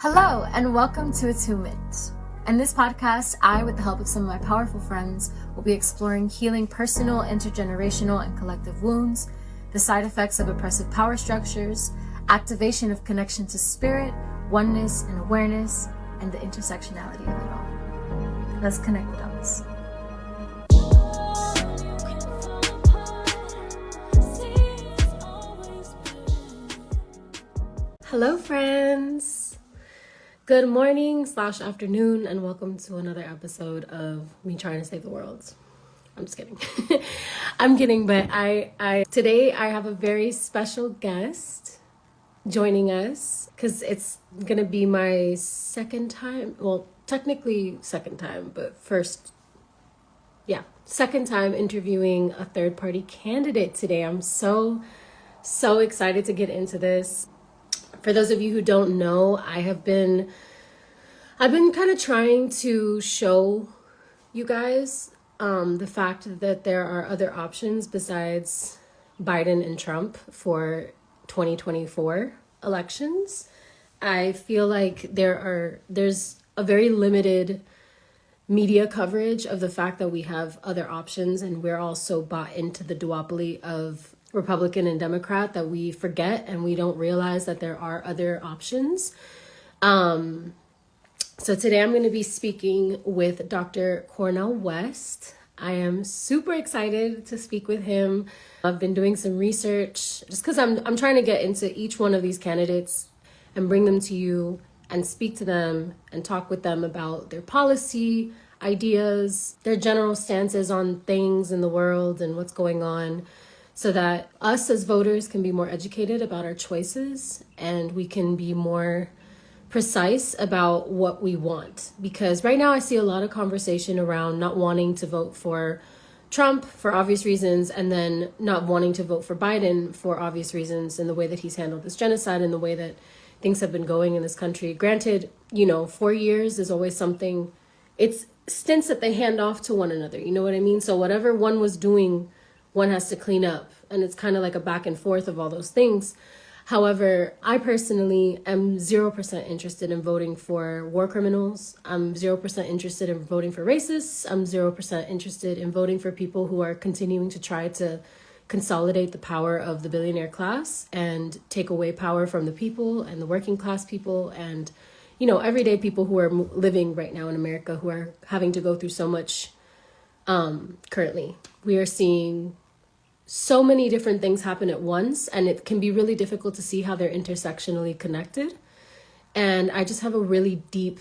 Hello, and welcome to Attunement. In this podcast, I, with the help of some of my powerful friends, will be exploring healing personal, intergenerational, and collective wounds, the side effects of oppressive power structures, activation of connection to spirit, oneness and awareness, and the intersectionality of it all. Let's connect the dots. Hello, friends. Good morning / afternoon, and welcome to another episode of me trying to save the world. I'm just kidding. I'm kidding, but today I have a very special guest joining us because it's gonna be my second time. Well, technically second time, but second time interviewing a third-party candidate today. I'm so excited to get into this. For those of you who don't know, I've been kind of trying to show you guys the fact that there are other options besides Biden and Trump for 2024 elections. I feel like there's a very limited media coverage of the fact that we have other options, and we're all so bought into the duopoly of Republican and Democrat that we forget and we don't realize that there are other options. So today I'm going to be speaking with Dr. Cornel West. I am super excited to speak with him. I've been doing some research just because I'm trying to get into each one of these candidates and bring them to you and speak to them and talk with them about their policy ideas, their general stances on things in the world and what's going on, so that us as voters can be more educated about our choices and we can be more precise about what we want. Because right now I see a lot of conversation around not wanting to vote for Trump for obvious reasons, and then not wanting to vote for Biden for obvious reasons, in the way that he's handled this genocide and the way that things have been going in this country. Granted, 4 years is always something, it's stints that they hand off to one another, you know what I mean? So whatever one was doing, one has to clean up, and it's kind of like a back and forth of all those things. However, I personally am 0% interested in voting for war criminals. I'm 0% interested in voting for racists. I'm 0% interested in voting for people who are continuing to try to consolidate the power of the billionaire class and take away power from the people and the working class people and, everyday people who are living right now in America, who are having to go through so much currently. We are seeing so many different things happen at once, and it can be really difficult to see how they're intersectionally connected. And I just have a really deep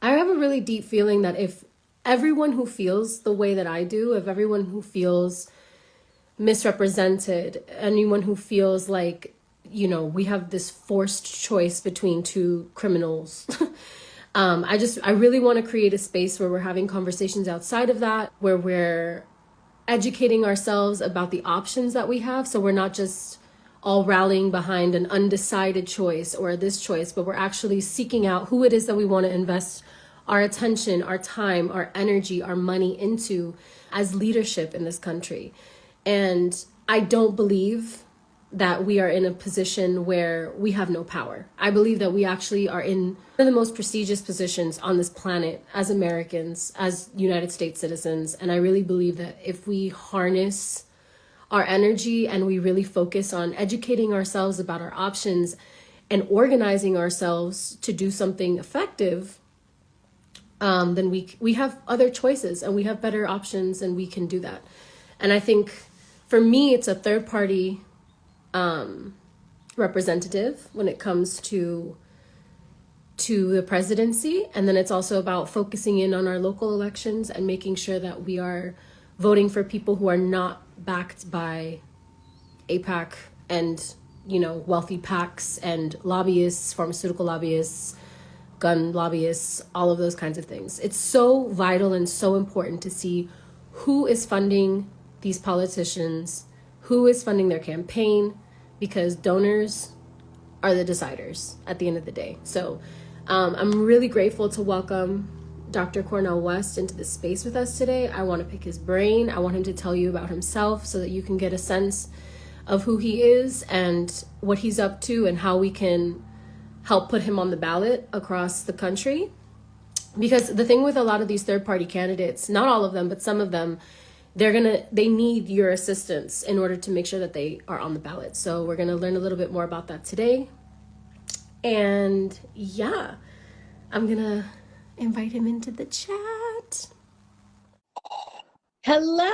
feeling that if everyone who feels the way that I do, if everyone who feels misrepresented, anyone who feels like, we have this forced choice between two criminals, I really want to create a space where we're having conversations outside of that, where we're educating ourselves about the options that we have. So we're not just all rallying behind an undecided choice or this choice, but we're actually seeking out who it is that we want to invest our attention, our time, our energy, our money into as leadership in this country. And I don't believe that we are in a position where we have no power. I believe that we actually are in one of the most prestigious positions on this planet as Americans, as United States citizens. And I really believe that if we harness our energy and we really focus on educating ourselves about our options and organizing ourselves to do something effective, then we have other choices and we have better options, and we can do that. And I think for me, it's a third party representative when it comes to the presidency. And then it's also about focusing in on our local elections and making sure that we are voting for people who are not backed by AIPAC and, wealthy PACs and lobbyists, pharmaceutical lobbyists, gun lobbyists, all of those kinds of things. It's so vital and so important to see who is funding these politicians, who is funding their campaign, because donors are the deciders at the end of the day. So I'm really grateful to welcome Dr. Cornel West into this space with us today. I want to pick his brain. I want him to tell you about himself so that you can get a sense of who he is and what he's up to, and how we can help put him on the ballot across the country. Because the thing with a lot of these third party candidates, not all of them, but some of them, they need your assistance in order to make sure that they are on the ballot. So we're gonna learn a little bit more about that today. And yeah, I'm gonna invite him into the chat. Hello.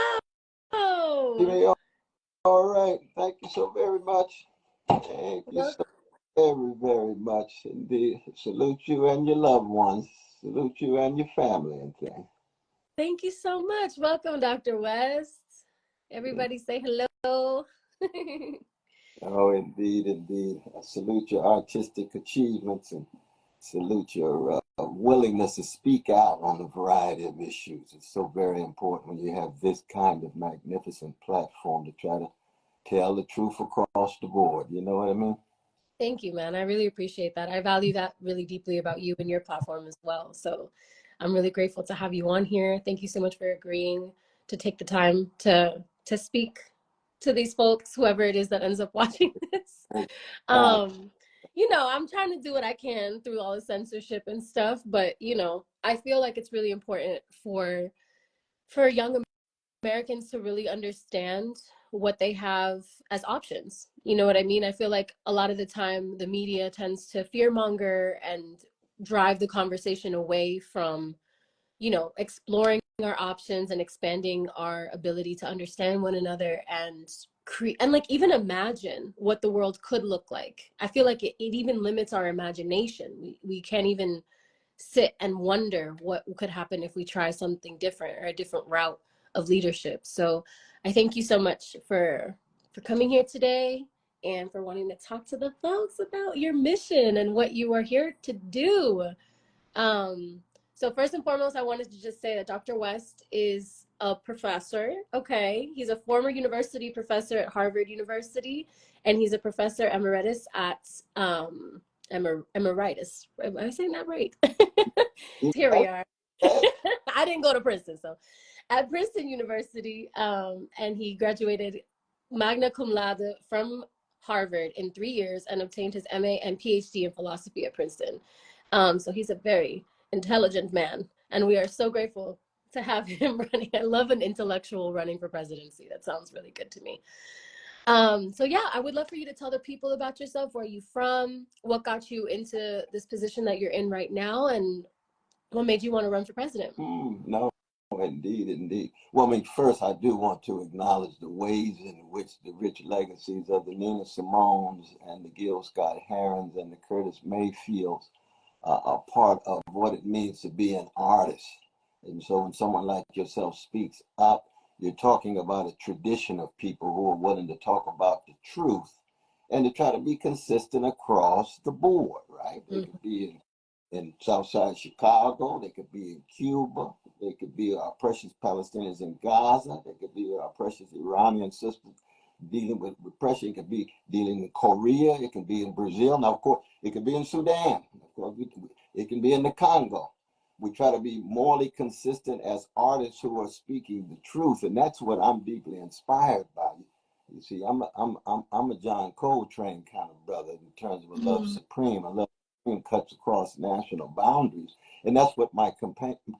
All right. Thank you so very much. Thank you so very, very much indeed. Salute you and your loved ones. Salute you and your family and things. Thank you so much. Welcome, Dr. West. Everybody say hello. Oh, indeed, indeed. I salute your artistic achievements and salute your willingness to speak out on a variety of issues. It's so very important when you have this kind of magnificent platform to try to tell the truth across the board. You know what I mean? Thank you, man. I really appreciate that. I value that really deeply about you and your platform as well. So I'm really grateful to have you on here. Thank you so much for agreeing to take the time to speak to these folks, whoever it is that ends up watching this. I'm trying to do what I can through all the censorship and stuff, but I feel like it's really important for young Americans to really understand what they have as options. You know what I mean? I feel like a lot of the time the media tends to fearmonger and drive the conversation away from, exploring our options and expanding our ability to understand one another and create and like even imagine what the world could look like. I feel like it even limits our imagination. We can't even sit and wonder what could happen if we try something different or a different route of leadership. So I thank you so much for coming here today and for wanting to talk to the folks about your mission and what you are here to do. So first and foremost, I wanted to just say that Dr. West is a professor. Okay, he's a former university professor at Harvard University, and he's a professor emeritus at emeritus. Am I saying that right? Here we are. I didn't go to Princeton, so at Princeton University, and he graduated magna cum laude from Harvard in 3 years and obtained his MA and PhD in philosophy at Princeton. So he's a very intelligent man, and we are so grateful to have him running. I love an intellectual running for presidency. That sounds really good to me. So yeah, I would love for you to tell the people about yourself. Where are you from? What got you into this position that you're in right now? And what made you want to run for president? No, indeed, indeed. Well, I mean, first, I do want to acknowledge the ways in which the rich legacies of the Nina Simones and the Gil Scott Herons and the Curtis Mayfields are part of what it means to be an artist. And so when someone like yourself speaks up, you're talking about a tradition of people who are willing to talk about the truth and to try to be consistent across the board, right? They could be in Southside Chicago, they could be in Cuba, they could be our precious Palestinians in Gaza, they could be our precious Iranian sisters dealing with repression, it could be dealing in Korea, it can be in Brazil, now of course, it could be in Sudan, of course, it can be in the Congo. We try to be morally consistent as artists who are speaking the truth, and that's what I'm deeply inspired by. You see, I'm a John Coltrane kind of brother in terms of a love supreme. A love supreme cuts across national boundaries, and that's what my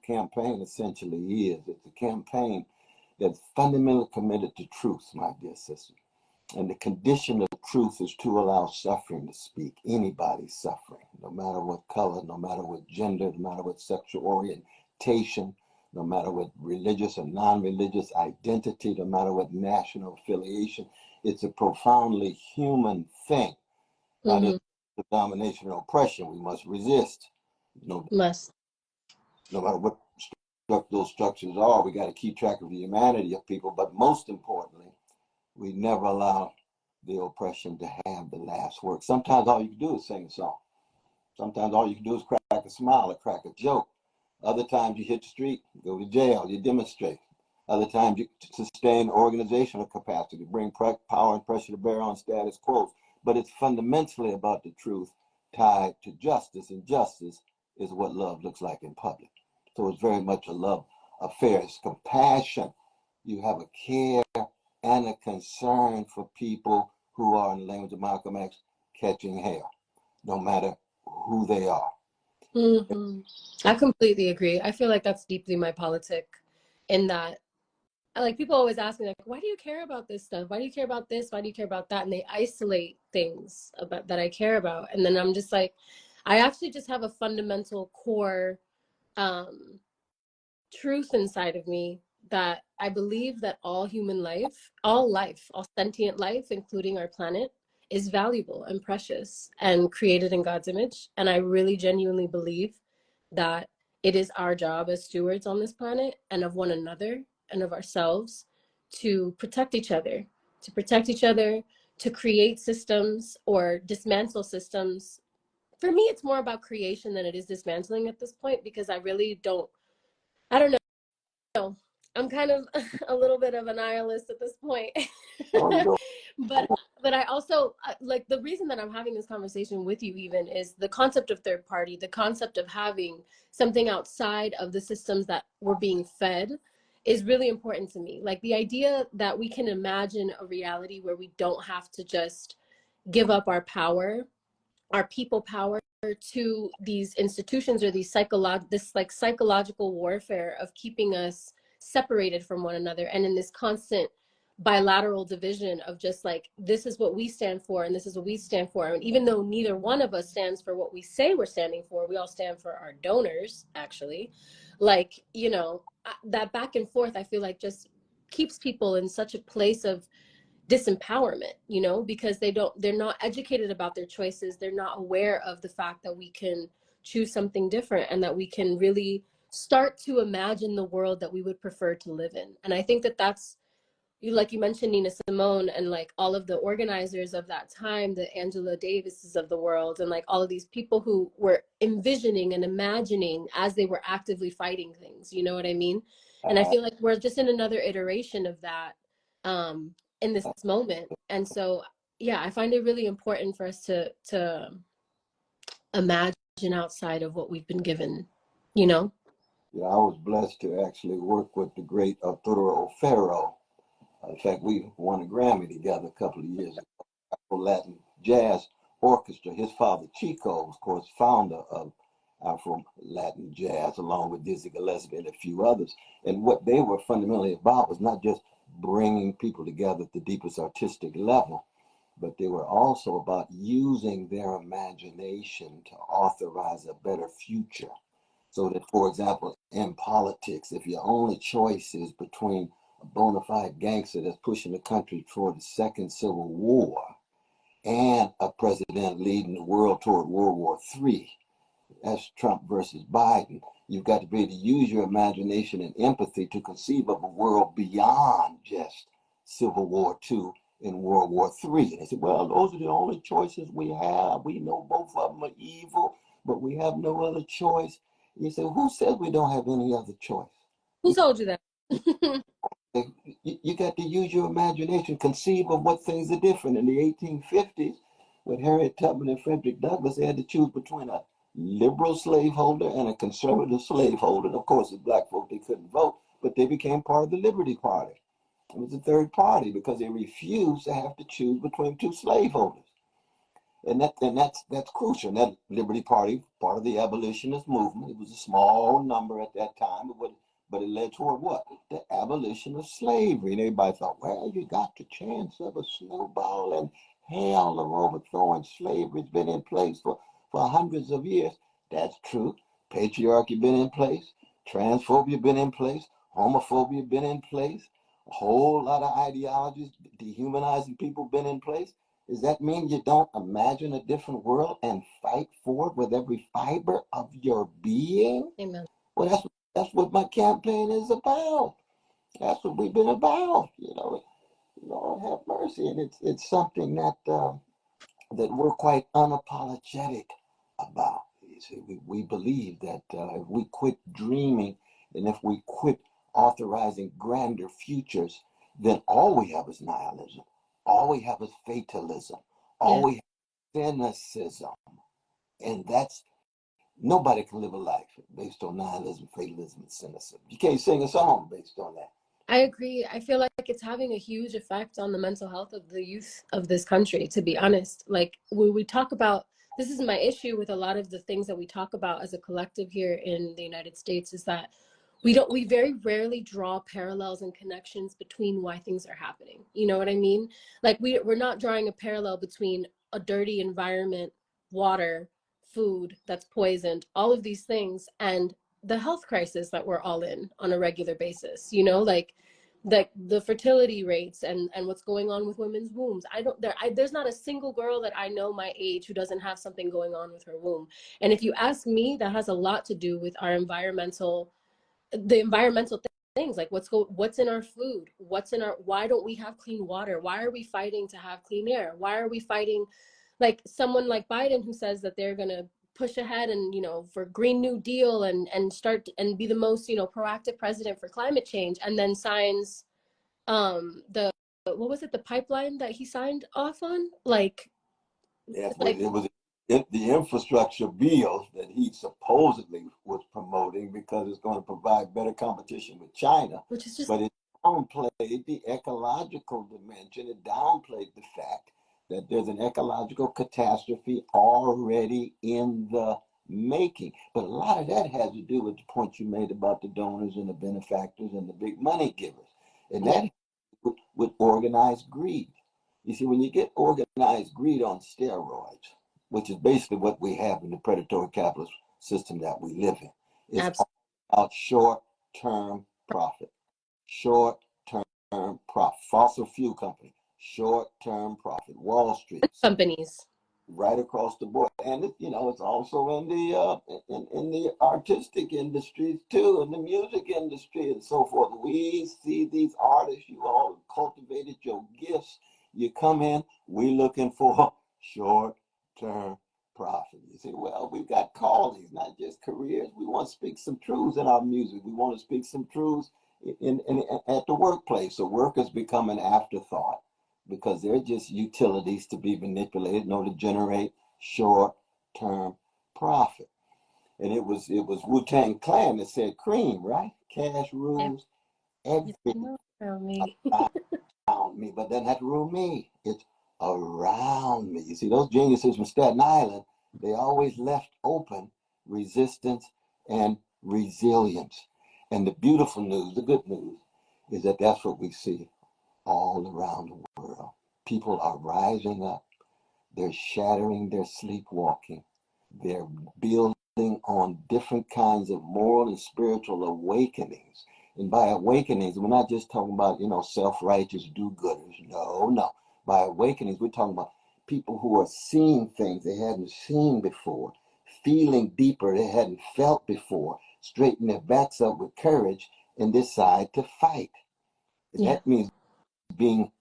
campaign essentially is. It's a campaign that's fundamentally committed to truth, my dear sister. And the condition of truth is to allow suffering to speak, anybody's suffering, no matter what color, no matter what gender, no matter what sexual orientation, no matter what religious or non-religious identity, no matter what national affiliation. It's a profoundly human thing. Now, this is domination or oppression we must resist. No matter what those structures are, we got to keep track of the humanity of people, but most importantly, we never allow the oppression to have the last word. Sometimes all you can do is sing a song. Sometimes all you can do is crack a smile or crack a joke. Other times you hit the street, go to jail, you demonstrate. Other times you sustain organizational capacity, bring power and pressure to bear on status quo. But it's fundamentally about the truth tied to justice, and justice is what love looks like in public. So it's very much a love affair. It's compassion. You have a care and a concern for people who are, in the language of Malcolm X, catching hell. No matter who they are. Hmm. I completely agree. I feel like that's deeply my politic in that, like, people always ask me, like, why do you care about this stuff? Why do you care about this? Why do you care about that? And they isolate things about that I care about. And then I'm just like, I actually just have a fundamental core um truth inside of me that I believe that all sentient life, including our planet, is valuable and precious and created in God's image. And I really genuinely believe that it is our job as stewards on this planet and of one another and of ourselves to protect each other, to protect each other, to create systems or dismantle systems. For me, it's more about creation than it is dismantling at this point, because I really don't, I don't know. I'm kind of a little bit of a nihilist at this point. but but I also like, the reason that I'm having this conversation with you even is the concept of third party, the concept of having something outside of the systems that we're being fed is really important to me. Like the idea that we can imagine a reality where we don't have to just give up our power, our people power, to these institutions or this like psychological warfare of keeping us separated from one another and in this constant bilateral division of just like, this is what we stand for and this is what we stand for. And even though neither one of us stands for what we say we're standing for, we all stand for our donors, actually. Like, you know, that back and forth, I feel like just keeps people in such a place of disempowerment, you know, because they're not educated about their choices. They're not aware of the fact that we can choose something different and that we can really start to imagine the world that we would prefer to live in. And I think that that's, you, like you mentioned, Nina Simone and like all of the organizers of that time, the Angela Davises of the world, and like all of these people who were envisioning and imagining as they were actively fighting things, you know what I mean? And I feel like we're just in another iteration of that um in this moment. And so yeah, I find it really important for us to imagine outside of what we've been given, you know. Yeah, I was blessed to actually work with the great Arturo O'Farrill. In fact, we won a Grammy together a couple of years ago for Latin Jazz Orchestra. His father, Chico, was, of course, founder of Afro Latin Jazz, along with Dizzy Gillespie and a few others. And what they were fundamentally about was not just bringing people together at the deepest artistic level, but they were also about using their imagination to authorize a better future. So that, for example, in politics, if your only choice is between a bona fide gangster that's pushing the country toward the second civil war and a president leading the world toward World War III, that's Trump versus Biden. You've got to be able to use your imagination and empathy to conceive of a world beyond just Civil War II and World War III. And they said, well, those are the only choices we have. We know both of them are evil, but we have no other choice. You say, who says we don't have any other choice? Who told you that? You got to use your imagination, conceive of what things are different. In the 1850s, with Harriet Tubman and Frederick Douglass, they had to choose between a liberal slaveholder and a conservative slaveholder. And of course, as black folk, they couldn't vote, but they became part of the Liberty Party. It was the third party because they refused to have to choose between two slaveholders. And that's crucial. And that Liberty Party, part of the abolitionist movement, it was a small number at that time, but it led toward what? The abolition of slavery. And everybody thought, well, you got the chance of a snowball, and hell of overthrowing slavery has been in place for hundreds of years. That's true. Patriarchy been in place, transphobia been in place, homophobia been in place, a whole lot of ideologies dehumanizing people been in place. Does that mean you don't imagine a different world and fight for it with every fiber of your being? Amen. Well, that's what my campaign is about. That's what we've been about. Lord have mercy, and it's something that we're quite unapologetic about. You see, we believe that if we quit dreaming and if we quit authorizing grander futures, then all we have is nihilism. All we have is fatalism. All Yeah. we have is cynicism. And that's, nobody can live a life based on nihilism, fatalism, and cynicism. You can't sing a song based on that. I agree. I feel like it's having a huge effect on the mental health of the youth of this country, to be honest. Like when we talk about this is my issue with a lot of the things that we talk about as a collective here in the United States, is that we very rarely draw parallels and connections between why things are happening. You know what I mean? Like we're not drawing a parallel between a dirty environment, water, food that's poisoned, all of these things, and the health crisis that we're all in on a regular basis. You know, like the fertility rates and what's going on with women's wombs. There's not a single girl that I know my age who doesn't have something going on with her womb. And if you ask me, that has a lot to do with our the environmental things, like what's in our food, why don't we have clean water, why are we fighting to have clean air, why are we fighting, like someone like Biden who says that they're going to push ahead and, you know, for Green New Deal and start and be the most, you know, proactive president for climate change, and then signs the what was it, the pipeline that he signed off on, like Yes, like it was the infrastructure bill that he supposedly was promoting because it's going to provide better competition with China. which is just But it downplayed the ecological dimension. It downplayed the fact that there's an ecological catastrophe already in the making. But a lot of that has to do with the point you made about the donors and the benefactors and the big money givers. And yeah, that with organized greed. You see, when you get organized greed on steroids, which is basically what we have in the predatory capitalist system that we live in, it's absolutely. all about short-term profit. Short-term profit. Fossil fuel company, short-term profit. Wall Street, Companies. right across the board. And it, you know, it's also in the in the artistic industries too, in the music industry and so forth. We see these artists, you all cultivated your gifts. You come in, we looking for short-term profit. You say, well, we've got callings, not just careers. We want to speak some truths in our music. We want to speak some truths in at the workplace. So work has become an afterthought because they're just utilities to be manipulated in order to generate short-term profit. And it was Wu-Tang Clan that said cream, right? Cash rules everything Around me. around me, but doesn't have to rule me. It's around me. You see, those geniuses from Staten Island, they always left open resistance and resilience. And the beautiful news, the good news, is that that's what we see all around the world. People are rising up. They're shattering their sleepwalking. They're building on different kinds of moral and spiritual awakenings. And by awakenings, we're not just talking about, you know, self-righteous do-gooders. No, no. By awakenings, we're talking about people who are seeing things they hadn't seen before, feeling deeper they hadn't felt before, straighten their backs up with courage and decide to fight. Yeah. That means being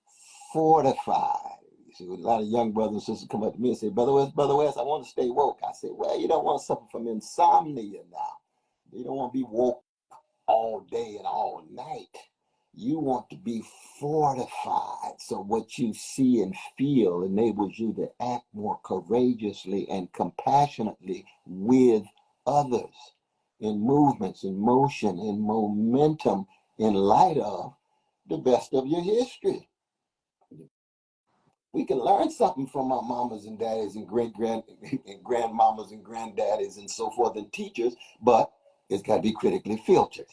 fortified. You see, a lot of young brothers and sisters come up to me and say, Brother West, I want to stay woke. I say, well, you don't want to suffer from insomnia now. You don't want to be woke all day and all night. You want to be fortified. So what you see and feel enables you to act more courageously and compassionately with others in movements, in motion, in momentum, in light of the best of your history. We can learn something from our mamas and daddies and and grandmamas and granddaddies and so forth and teachers, but it's got to be critically filtered.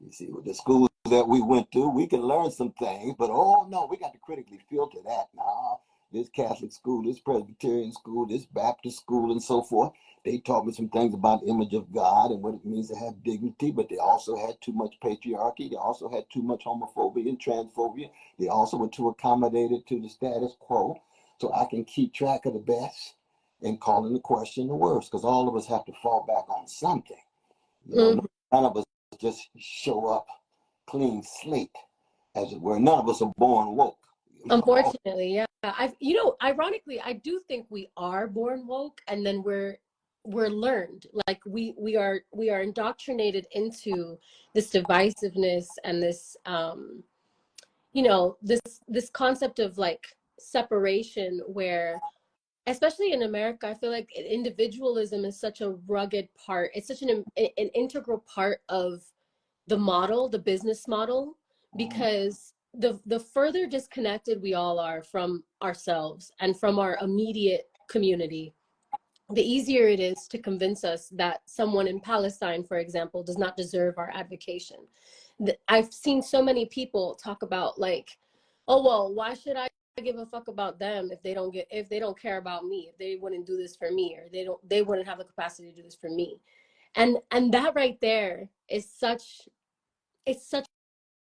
You see, with the schools that we went to, we can learn some things, but oh no, we got to critically filter that now. This Catholic school, this Presbyterian school, this Baptist school, and so forth, they taught me some things about the image of God and what it means to have dignity, but they also had too much patriarchy. They also had too much homophobia and transphobia. They also were too accommodated to the status quo. So I can keep track of the best and call into question the worst, because all of us have to fall back on something. You know, Mhm. none of us just show up clean slate, as it were. None of us are born woke. You know? Unfortunately, yeah. You know, ironically, I do think we are born woke, and then we're learned. Like we are indoctrinated into this divisiveness and this you know, this concept of like separation, where especially in America, I feel like individualism is such a rugged part. It's such an integral part of the model, the business model, because the further disconnected we all are from ourselves and from our immediate community, the easier it is to convince us that someone in Palestine, for example, does not deserve our advocation. I've seen so many people talk about like, oh well, why should I give a fuck about them if they don't care about me, if they wouldn't do this for me, or they wouldn't have the capacity to do this for me. And that right there is such, it's such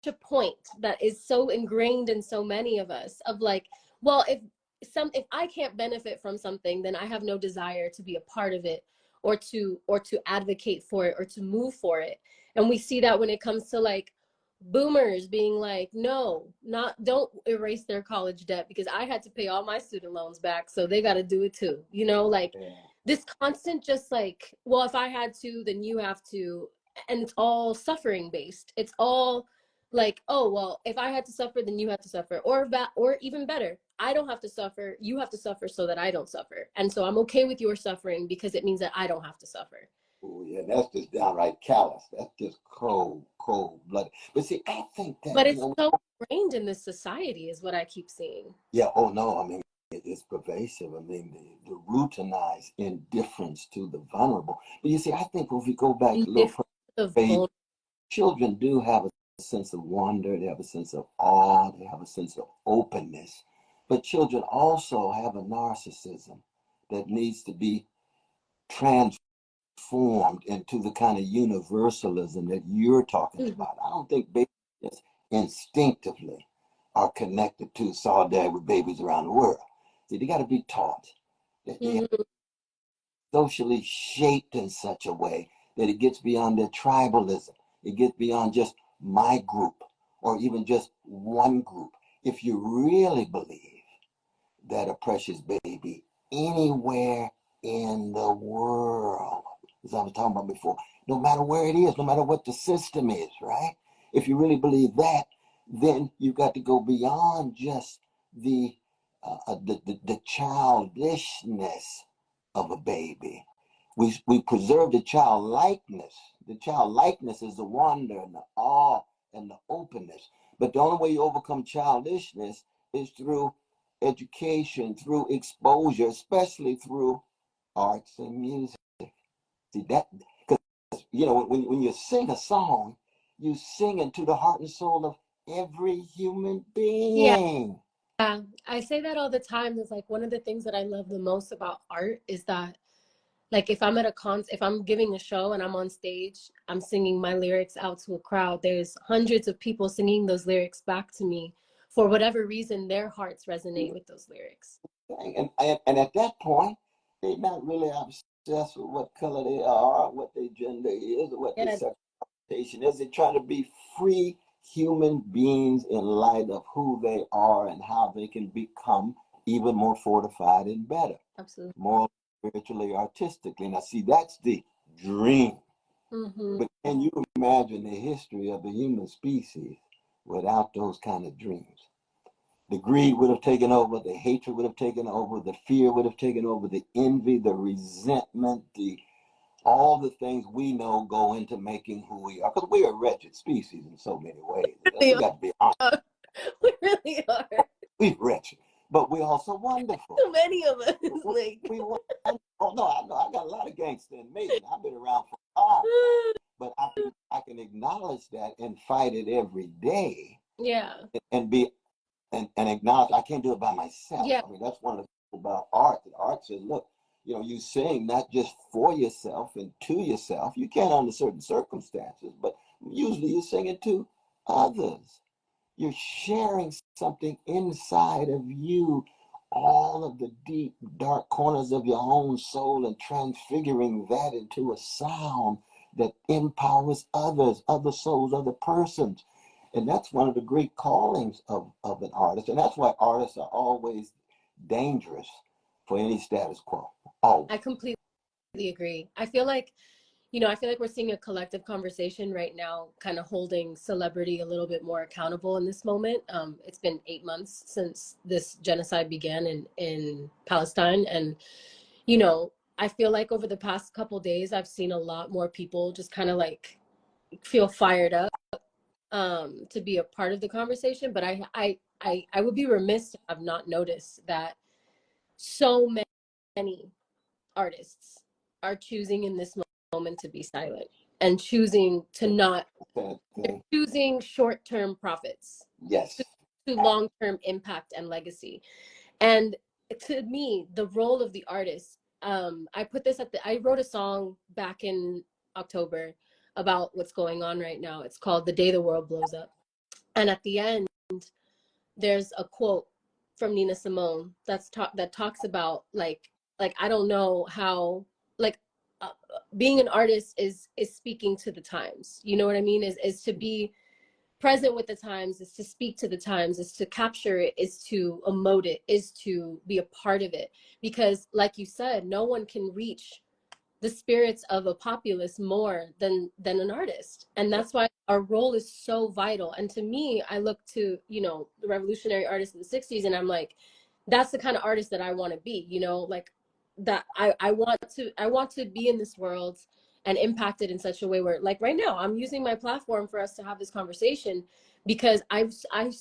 a point that is so ingrained in so many of us of like, well, if I can't benefit from something, then I have no desire to be a part of it, or to advocate for it, or to move for it. And we see that when it comes to like boomers being like, no, not, don't erase their college debt because I had to pay all my student loans back, so they got to do it too, you know, like this constant just like, well, if I had to, then you have to. And it's all suffering based. It's all like, oh well, if I had to suffer, then you have to suffer, or that, or even better, I don't have to suffer, you have to suffer so that I don't suffer, and so I'm okay with your suffering because it means that I don't have to suffer. Oh yeah, that's just downright callous. That's just cold, cold blooded. But see, I think that, But you it's know, so ingrained in this society is what I keep seeing. yeah, oh no, I mean, it's pervasive. I mean, the routinized indifference to the vulnerable. But you see, I think if we go back to little Indifference of baby, children do have a sense of wonder, they have a sense of awe, they have a sense of openness. But children also have a narcissism that needs to be transformed into the kind of universalism that you're talking mm-hmm. about. I don't think babies just instinctively are connected to solidarity with babies around the world. See, they got to be taught that they are Mm-hmm. socially shaped in such a way that it gets beyond their tribalism. It gets beyond just my group or even just one group. If you really believe that a precious baby anywhere in the world, as I was talking about before, no matter where it is, no matter what the system is, right? If you really believe that, then you've got to go beyond just the childishness of a baby. We preserve the childlikeness. The childlikeness is the wonder and the awe and the openness. But the only way you overcome childishness is through education, through exposure, especially through arts and music. See that, because you know when you sing a song, you sing into the heart and soul of every human Yeah, being. I say that all the time. It's like one of the things that I love the most about art is that, like, if I'm at a if I'm giving a show and I'm on stage, I'm singing my lyrics out to a crowd, there's hundreds of people singing those lyrics back to me. For whatever reason, their hearts resonate with those lyrics. And at that point, they're not really obsessed with what color they are, what their gender is, or what their Yeah, sexual orientation is. They're trying to be free human beings in light of who they are and how they can become even more fortified and better, absolutely. more spiritually, artistically. Now, see, that's the dream. Mm-hmm. But can you imagine the history of the human species without those kind of dreams? The greed would have taken over, the hatred would have taken over, the fear would have taken over, the envy, the resentment, the all the things we know go into making who we are. Because we're a wretched species in so many ways. We We got to be honest. are. We really are. We're wretched, but we're also wonderful. Too many of us. Like, We, oh no, I know I got a lot of gangster in me. I've been around for a long time, but I can acknowledge that and fight it every day yeah, and be and acknowledge I can't do it by myself. yeah, I mean, that's one of the things about art. That art says, look, you know, you sing not just for yourself and to yourself. You can under certain circumstances, but usually you're singing to others. You're sharing something inside of you, all of the deep, dark corners of your own soul, and transfiguring that into a sound that empowers others, other souls, other persons. And that's one of the great callings of an artist. And that's why artists are always dangerous for any status quo. I Always. completely agree. I feel like, you know, I feel like we're seeing a collective conversation right now, kind of holding celebrity a little bit more accountable in this moment. It's been 8 months since this genocide began in Palestine. And, you know, I feel like over the past couple days, I've seen a lot more people just kind of like feel fired up to be a part of the conversation. But I would be remiss to have not noticed that so many artists are choosing in this moment to be silent and choosing to not, choosing short-term profits Yes. to long-term impact and legacy. And to me, the role of the artist, I put this at the, I wrote a song back in October about what's going on right now. It's called The Day the World Blows Up. And at the end, there's a quote from Nina Simone that talks about like I don't know how, like being an artist is speaking to the times. You know what I mean? Is to be present with the times, is to speak to the times, is to capture it, is to emote it, is to be a part of it. Because like you said, no one can reach the spirits of a populace more than an artist. And that's why our role is so vital. And to me, I look to, you know, the revolutionary artists of the 60s, and I'm like, that's the kind of artist that I want to be, you know, like that I want to be in this world and impact it in such a way where, like right now, I'm using my platform for us to have this conversation because I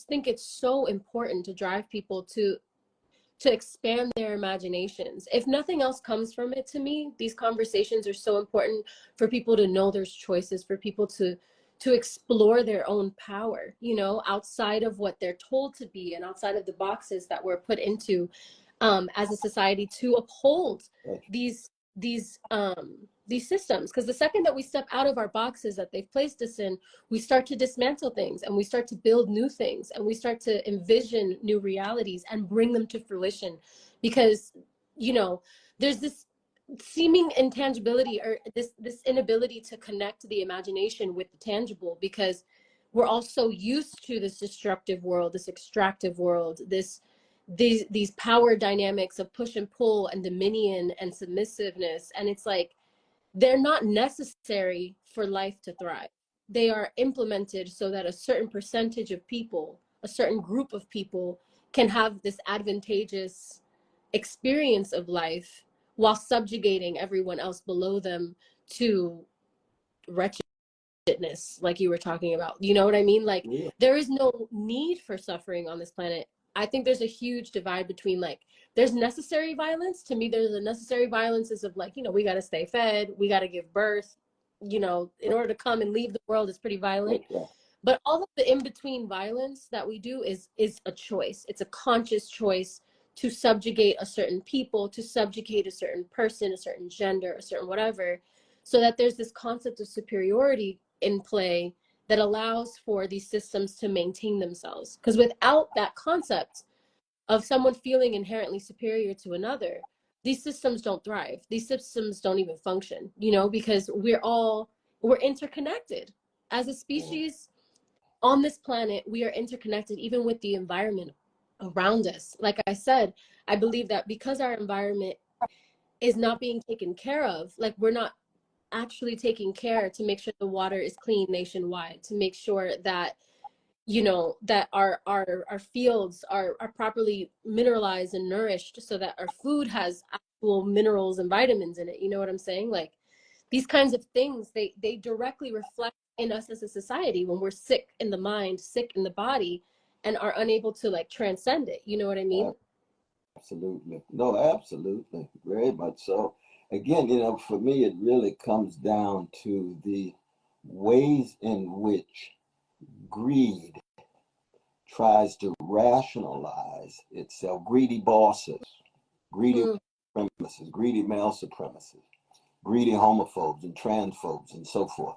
think it's so important to drive people to expand their imaginations. If nothing else comes from it, to me, these conversations are so important for people to know there's choices, for people to explore their own power, you know, outside of what they're told to be and outside of the boxes that we're put into as a society to uphold these these systems. Because the second that we step out of our boxes that they've placed us in, we start to dismantle things and we start to build new things and we start to envision new realities and bring them to fruition. Because, you know, there's this seeming intangibility or this inability to connect the imagination with the tangible, because we're all so used to this destructive world, this extractive world, these power dynamics of push and pull and dominion and submissiveness. And it's like, they're not necessary for life to thrive. They are implemented so that a certain percentage of people, a certain group of people, can have this advantageous experience of life while subjugating everyone else below them to wretchedness, like you were talking about. You know what I mean? Like, Yeah. there is no need for suffering on this planet. I think there's a huge divide between, like, there's necessary violence. To me, there's a necessary violence is of like, you know, we got to stay fed, we got to give birth, you know, in order to come and leave the world is pretty violent. But all of the in-between violence that we do is a choice. It's a conscious choice to subjugate a certain people, to subjugate a certain person, a certain gender, a certain whatever, so that there's this concept of superiority in play that allows for these systems to maintain themselves. Because without that concept of someone feeling inherently superior to another, these systems don't thrive. These systems don't even function, you know, because we're interconnected. As a species on this planet, we are interconnected even with the environment around us. Like I said, I believe that because our environment is not being taken care of, like we're not actually taking care to make sure the water is clean nationwide, to make sure that, you know, that our fields are properly mineralized and nourished so that our food has actual minerals and vitamins in it. You know what I'm saying? Like, these kinds of things, they directly reflect in us as a society when we're sick in the mind, sick in the body, and are unable to like transcend it. You know what I mean? Absolutely. No, absolutely. Very much so. Again, you know, for me, it really comes down to the ways in which greed tries to rationalize itself. Greedy bosses, greedy Mm, supremacists, greedy male supremacists, greedy homophobes and transphobes and so forth.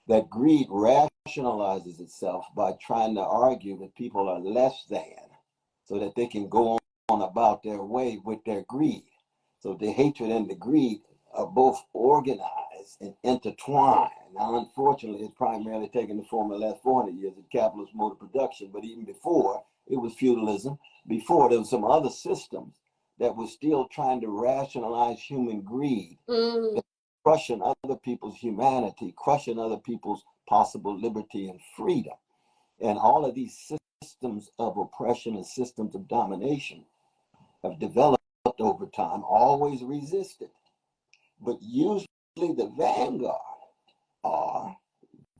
That greed rationalizes itself by trying to argue that people are less than so that they can go on about their way with their greed. So the hatred and the greed are both organized and intertwined. Now, unfortunately, it's primarily taken the form of the last 400 years of capitalist mode of production, but even before, it was feudalism. Before, there was some other systems that were still trying to rationalize human greed, mm, crushing other people's humanity, crushing other people's possible liberty and freedom. And all of these systems of oppression and systems of domination have developed over time, always resisted. But usually the vanguard are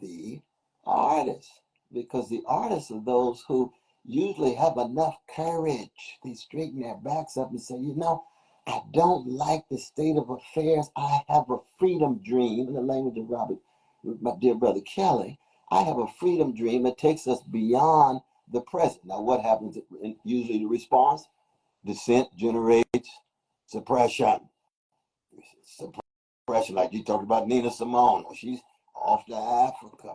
the artists, because the artists are those who usually have enough courage. They straighten their backs up and say, you know, I don't like the state of affairs. I have a freedom dream, in the language of Robert, my dear brother Kelly. I have a freedom dream that takes us beyond the present. Now, what happens? Usually, the response: dissent generates suppression. Suppression, like you talked about Nina Simone. She's off to Africa,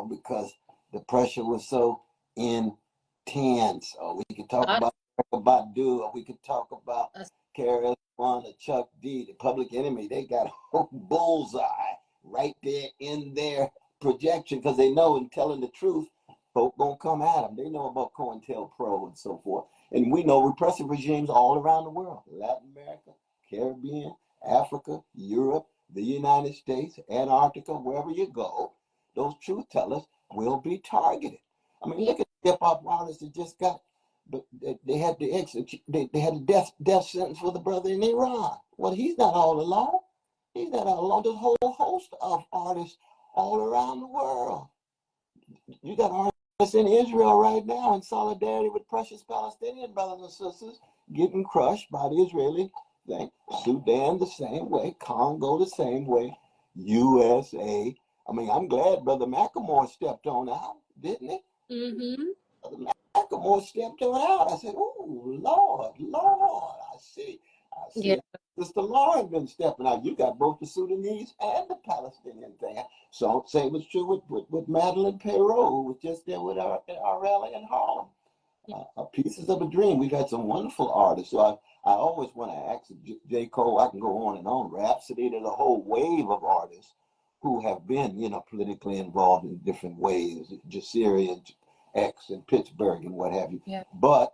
because the pressure was so intense. Or we could talk about Badu, or we could talk about KRS One or Chuck D, the Public Enemy. They got a bullseye right there in their projection, because they know, in telling the truth, folk gonna come at them. They know about COINTELPRO and so forth. And we know repressive regimes all around the world: Latin America, Caribbean, Africa, Europe, the United States, Antarctica, wherever you go, those truth tellers will be targeted. I mean, look at the hip hop artists that just got, they had the they had the death sentence for the brother in Iran. Well, he's not all alone. He's not all alone. There's a whole host of artists all around the world. You got artists in Israel right now in solidarity with precious Palestinian brothers and sisters getting crushed by the Israeli thing. Sudan the same way, Congo the same way, USA. I mean, I'm glad Brother Macklemore stepped on out, didn't he? Mm-hmm. Brother Macklemore stepped on out. I said, oh, Lord, I see. Yeah. Sister Lauren been stepping out. You got both the Sudanese and the Palestinian thing. So same was true with Madeline Perot, who was just there with our rally in Harlem. Pieces of a Dream. We've had some wonderful artists. So I always want to ask J. Cole. I can go on and on. Rhapsody. There's a whole wave of artists who have been, politically involved in different ways. Jasiri and X and Pittsburgh and what have you. Yeah. But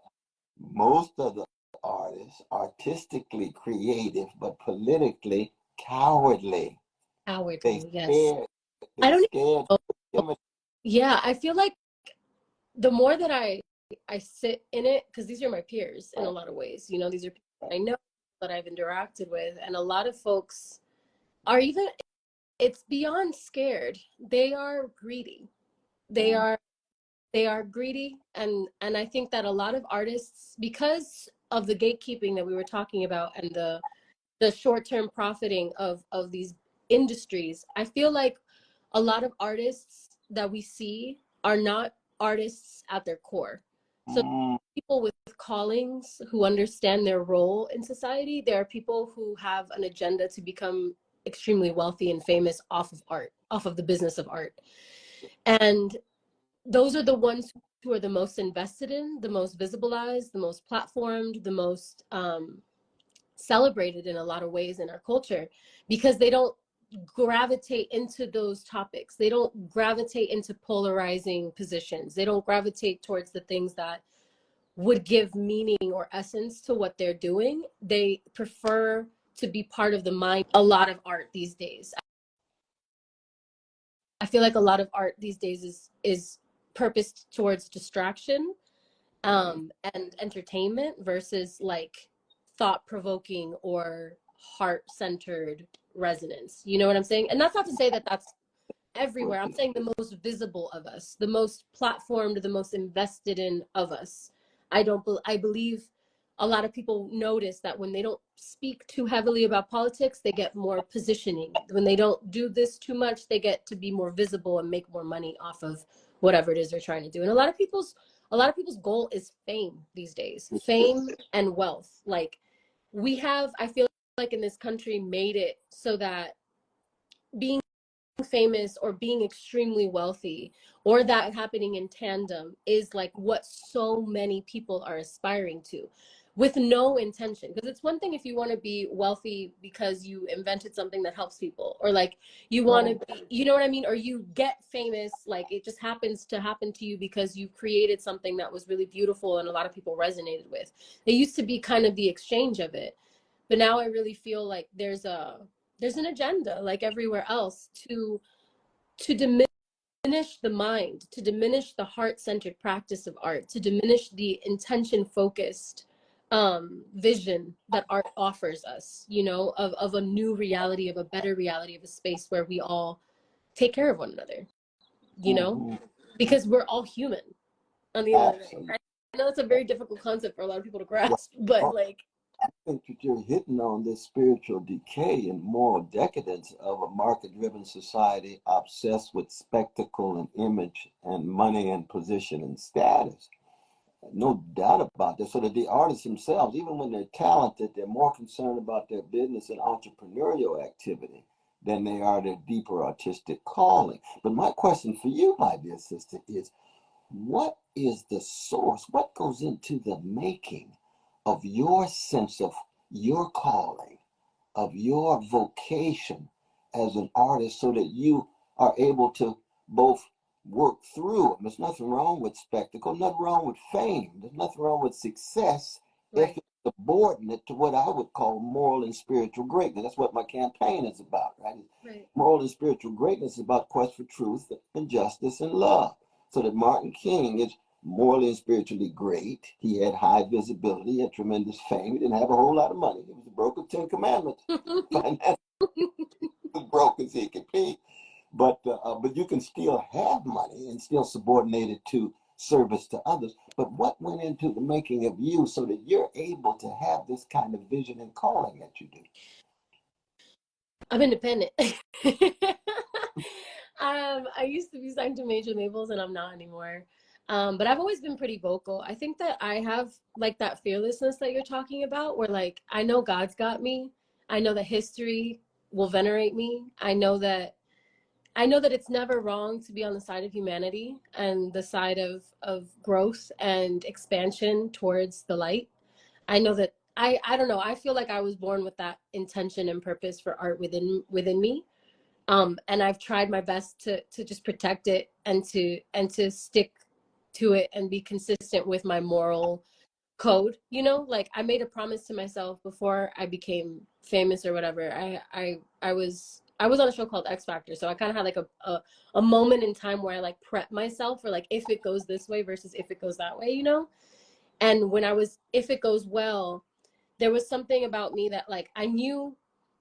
most of the artists, artistically creative, but politically cowardly. Cowardly, yes. I don't scared. Yeah, I feel like the more that I sit in it, because these are my peers in a lot of ways. These are people I know, that I've interacted with, and a lot of folks are even, it's beyond scared. They are greedy. They are greedy, and I think that a lot of artists, because of the gatekeeping that we were talking about and the short-term profiting of these industries, I feel like a lot of artists that we see are not artists at their core. So people with callings who understand their role in society, there are people who have an agenda to become extremely wealthy and famous off of art, off of the business of art. And those are the ones who are the most invested in, the most visibilized, the most platformed, the most celebrated in a lot of ways in our culture, because they don't gravitate into those topics. They don't gravitate into polarizing positions. They don't gravitate towards the things that would give meaning or essence to what they're doing. They prefer to be part of the mind. A lot of art these days, I feel like a lot of art these days is purposed towards distraction and entertainment versus like thought-provoking or heart-centered resonance. You know what I'm saying? And that's not to say that that's everywhere. I'm saying the most visible of us, the most platformed, the most invested in of us. I believe a lot of people notice that when they don't speak too heavily about politics, they get more positioning. When they don't do this too much, they get to be more visible and make more money off of whatever it is they're trying to do. And a lot of people's goal is fame these days, fame and wealth. Like we have, I feel like in this country, made it so that being famous or being extremely wealthy or that happening in tandem is like what so many people are aspiring to, with no intention. Because it's one thing if you want to be wealthy because you invented something that helps people, or like you want to be, you know what I mean, or you get famous, like it just happens to happen to you because you created something that was really beautiful and a lot of people resonated with. It used to be kind of the exchange of it, but now I really feel like there's an agenda, like everywhere else, to diminish the mind, to diminish the heart-centered practice of art, to diminish the intention-focused vision that art offers us, of a new reality, of a better reality, of a space where we all take care of one another, because we're all human on the end of the day. I know it's a very difficult concept for a lot of people to grasp, but like think that you're hitting on this spiritual decay and moral decadence of a market-driven society obsessed with spectacle and image and money and position and status. No doubt about this. So that the artists themselves, even when they're talented, they're more concerned about their business and entrepreneurial activity than they are their deeper artistic calling. But my question for you, my dear sister, is what is the source? What goes into the making of your sense of your calling, of your vocation as an artist, so that you are able to both work through them? There's nothing wrong with spectacle, nothing wrong with fame, there's nothing wrong with success if it's subordinate to what I would call moral and spiritual greatness. That's what my campaign is about, right? Moral and spiritual greatness is about quest for truth and justice and love. So that Martin King is morally and spiritually great. He had high visibility and tremendous fame. He didn't have a whole lot of money. He was broke with 10 commandments. As broke as he could be. But you can still have money and still subordinate it to service to others. But what went into the making of you so that you're able to have this kind of vision and calling that you do? I'm independent. I used to be signed to major labels and I'm not anymore. But I've always been pretty vocal. I think that I have like that fearlessness that you're talking about, where like I know God's got me. I know that history will venerate me. I know that it's never wrong to be on the side of humanity and the side of growth and expansion towards the light. I know that I don't know, I feel like I was born with that intention and purpose for art within me. And I've tried my best to just protect it and to stick to it and be consistent with my moral code. You know, like I made a promise to myself before I became famous or whatever. I was on a show called X Factor, so I kind of had like a moment in time where I like prep myself for like if it goes this way versus if it goes that way, you know. And when I was, if it goes well, there was something about me that like I knew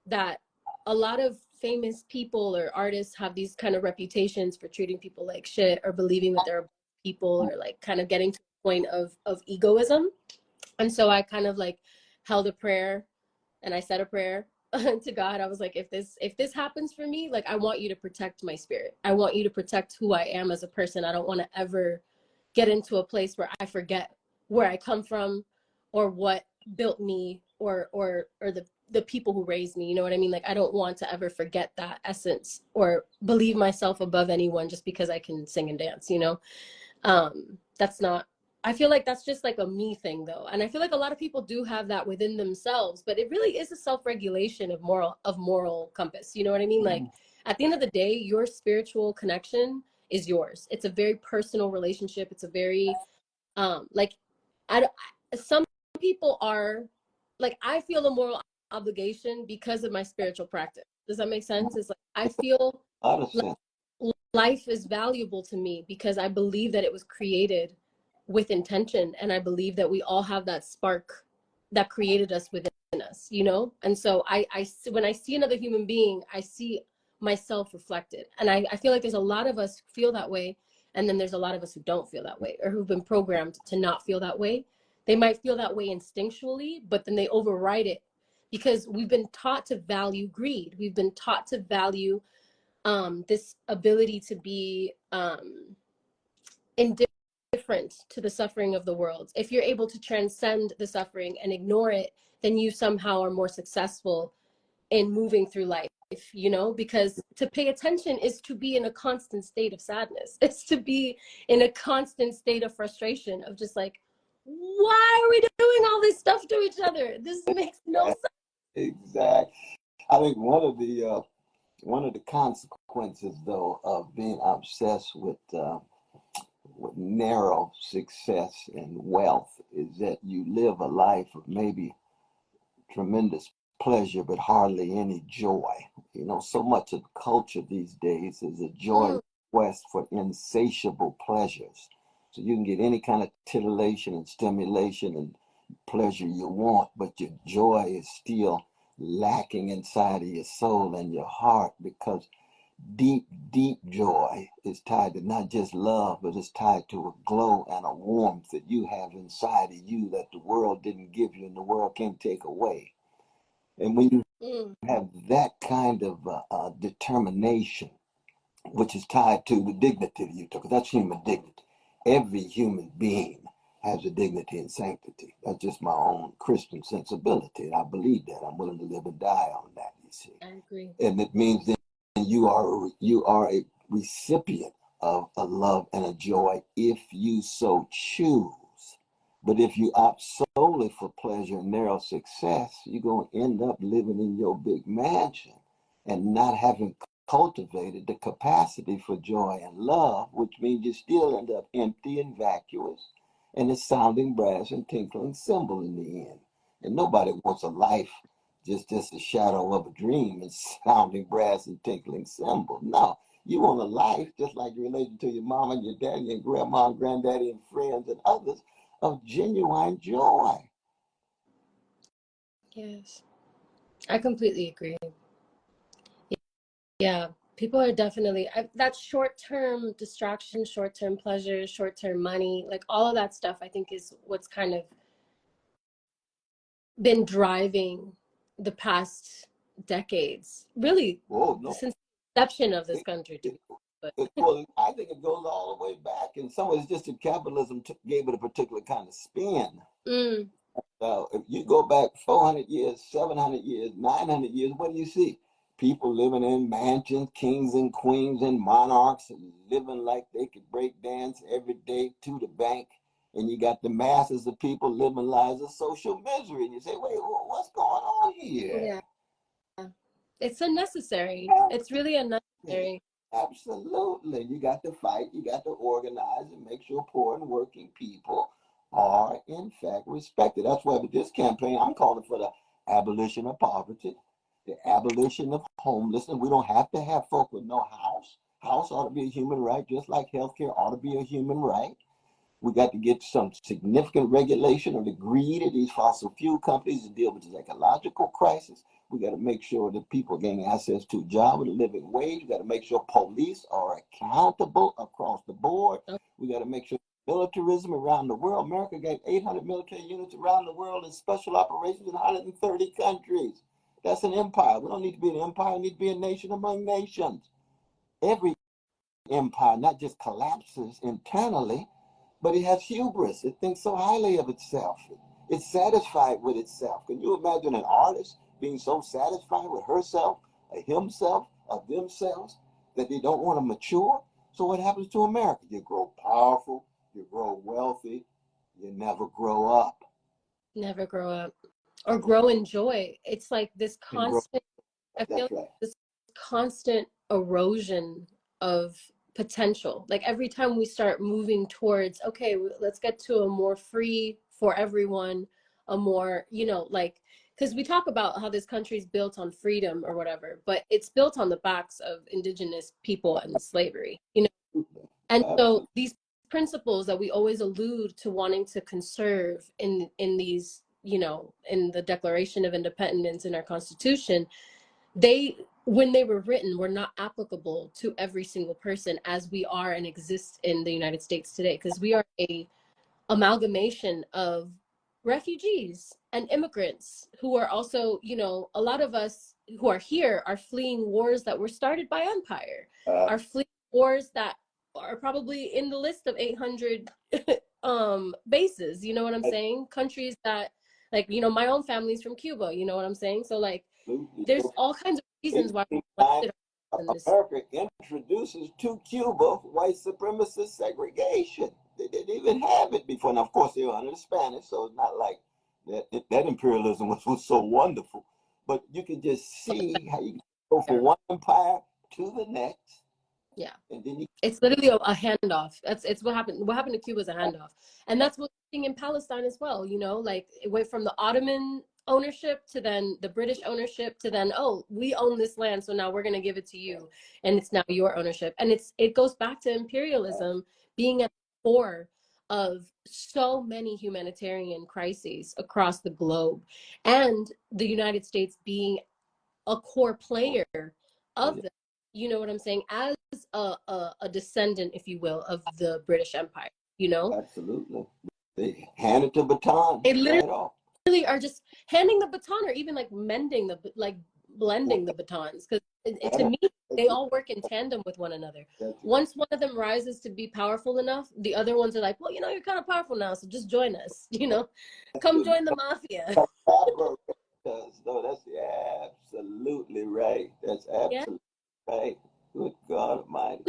that a lot of famous people or artists have these kind of reputations for treating people like shit or believing that they're people, or like kind of getting to the point of egoism. And so I kind of like held a prayer and I said a prayer to God. I was like, if this happens for me, like I want you to protect my spirit. I want you to protect who I am as a person. I don't want to ever get into a place where I forget where I come from or what built me or the people who raised me. You know what I mean? Like I don't want to ever forget that essence or believe myself above anyone just because I can sing and dance, you know? That's not, I feel like that's just like a me thing though. And I feel like a lot of people do have that within themselves, but it really is a self-regulation of moral compass. You know what I mean? Like at the end of the day, your spiritual connection is yours. It's a very personal relationship. It's a very like some people are like, I feel a moral obligation because of my spiritual practice. Does that make sense? It's like I feel like life is valuable to me because I believe that it was created with intention, and I believe that we all have that spark that created us within us, you know. And so I when I see another human being, I see myself reflected, and I feel like there's a lot of us feel that way, and then there's a lot of us who don't feel that way or who've been programmed to not feel that way. They might feel that way instinctually, but then they override it because we've been taught to value greed. We've been taught to value this ability to be indifferent to the suffering of the world. If you're able to transcend the suffering and ignore it, then you somehow are more successful in moving through life, you know, because to pay attention is to be in a constant state of sadness. It's to be in a constant state of frustration of just like, why are we doing all this stuff to each other? This makes no sense. Exactly. I think one of the consequences, though, of being obsessed with narrow success and wealth is that you live a life of maybe tremendous pleasure, but hardly any joy. You know, so much of the culture these days is a joy quest for insatiable pleasures. So you can get any kind of titillation and stimulation and pleasure you want, but your joy is still lacking inside of your soul and your heart because deep, deep joy is tied to not just love, but it's tied to a glow and a warmth that you have inside of you that the world didn't give you and the world can't take away. And when you have that kind of determination, which is tied to the dignity that you took, that's human dignity. Every human being has a dignity and sanctity. That's just my own Christian sensibility. And I believe that. I'm willing to live and die on that, you see. I agree. And it means that you are a recipient of a love and a joy if you so choose. But if you opt solely for pleasure and narrow success, you're going to end up living in your big mansion and not having cultivated the capacity for joy and love, which means you still end up empty and vacuous and a sounding brass and tinkling cymbal in the end. And nobody wants a life just a shadow of a dream and sounding brass and tinkling cymbal. No, you want a life just like your relation to your mom and your daddy and grandma and granddaddy and friends and others of genuine joy. Yes, I completely agree. Yeah, people are definitely that short-term distraction, short-term pleasure, short-term money, like all of that stuff, I think is what's kind of been driving the past decades, really, Oh no, since the inception of this it, country, to it, be honest. well, I think it goes all the way back. In some ways, just that capitalism gave it a particular kind of spin. Mm, If you go back 400 years, 700 years, 900 years, what do you see? People living in mansions, kings and queens and monarchs, living like they could break dance every day to the bank. And you got the masses of people living lives of social misery. And you say, wait, what's going on here? yeah, it's unnecessary. It's really unnecessary. Absolutely. You got to fight, you got to organize and make sure poor and working people are, in fact, respected. That's why with this campaign, I'm calling for the abolition of poverty, the abolition of homelessness. We don't have to have folk with no house. House ought to be a human right, just like healthcare ought to be a human right. We got to get some significant regulation of the greed of these fossil fuel companies to deal with this ecological crisis. We got to make sure that people gain access to a job with a living wage. We got to make sure police are accountable across the board. We got to make sure militarism around the world. America got 800 military units around the world and special operations in 130 countries. That's an empire. We don't need to be an empire. We need to be a nation among nations. Every empire not just collapses internally, but it has hubris. It thinks so highly of itself. It's satisfied with itself. Can you imagine an artist being so satisfied with herself, or himself, or themselves that they don't want to mature? So what happens to America? You grow powerful, you grow wealthy, you never grow up. Never grow up or grow in joy. It's like this And grow. constant, I feel That's like right. this constant erosion of potential. Like every time we start moving towards, okay, let's get to a more free for everyone, a more, like, because we talk about how this country is built on freedom or whatever, but it's built on the backs of indigenous people and slavery, and so Absolutely. these principles that we always allude to wanting to conserve in these, in the Declaration of Independence in our Constitution, they, when they were written, were not applicable to every single person as we are and exist in the United States today, because we are a amalgamation of refugees and immigrants who are also, a lot of us who are here are fleeing wars that were started by empire, Uh, are fleeing wars that are probably in the list of 800 bases, you know what I'm saying? Countries that, like, my own family's from Cuba, you know what I'm saying? So like there's absolutely. all kinds of reasons why we 1809, planted in this. America introduces to Cuba white supremacist segregation. They didn't even have it before. Now, of course, they were under the Spanish, so it's not like that imperialism was so wonderful. But you can just see how you go from one empire to the next, Yeah, and then you. it's literally a handoff. It's what happened. What happened to Cuba is a handoff, and that's what's happening in Palestine as well. Like it went from the Ottoman ownership to then the British ownership to then, oh, we own this land, so now we're going to give it to you, and it's now your ownership. And it goes back to imperialism being at the core of so many humanitarian crises across the globe, and the United States being a core player Oh, of yeah. them. you know what I'm saying, as a descendant, if you will, of the British Empire, you know? Absolutely. They handed the baton They literally right off. are just handing the baton, or even like mending the, like blending the batons, because to me they all work in tandem with one another. Once one of them rises to be powerful enough, the other ones are like, well, you know, you're kind of powerful now, so just join us, you know, come join the mafia. No, that's absolutely right. That's Yeah. absolutely right. Good God Almighty.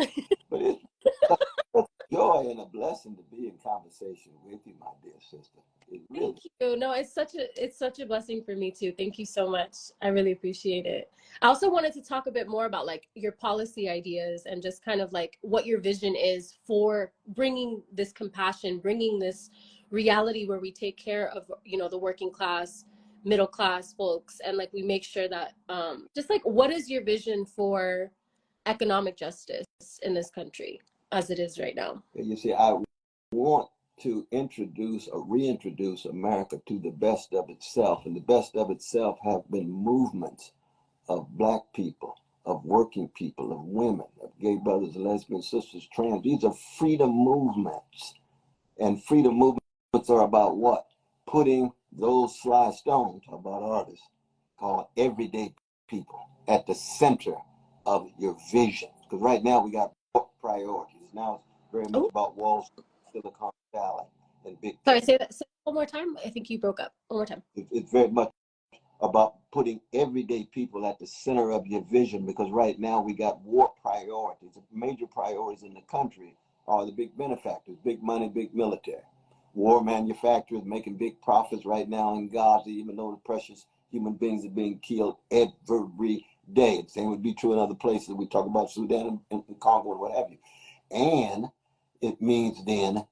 But it's such a joy and a blessing to be in conversation with you, my dear sister. It really. Thank you. No, it's such a blessing for me too. Thank you so much. I really appreciate it. I also wanted to talk a bit more about like your policy ideas and just kind of like what your vision is for bringing this compassion, bringing this reality where we take care of, you know, the working class, middle class folks, and like we make sure that just like what is your vision for economic justice in this country as it is right now? You see, I want to introduce or reintroduce America to the best of itself. And the best of itself have been movements of Black people, of working people, of women, of gay brothers, lesbians, sisters, trans. These are freedom movements. And freedom movements are about what? Putting those sly stones, about artists, called everyday people, at the center of your vision. Because right now we got priorities. Now it's very much about Wall Street, Silicon Valley, and big. Sorry, say that one more time. I think you broke up. One more time. It's very much about putting everyday people at the center of your vision, because right now we got war priorities. The major priorities in the country are the big benefactors, big money, big military. War manufacturers making big profits right now in Gaza, even though the precious human beings are being killed every day. The same would be true in other places. We talk about Sudan and Congo and what have you. And it means then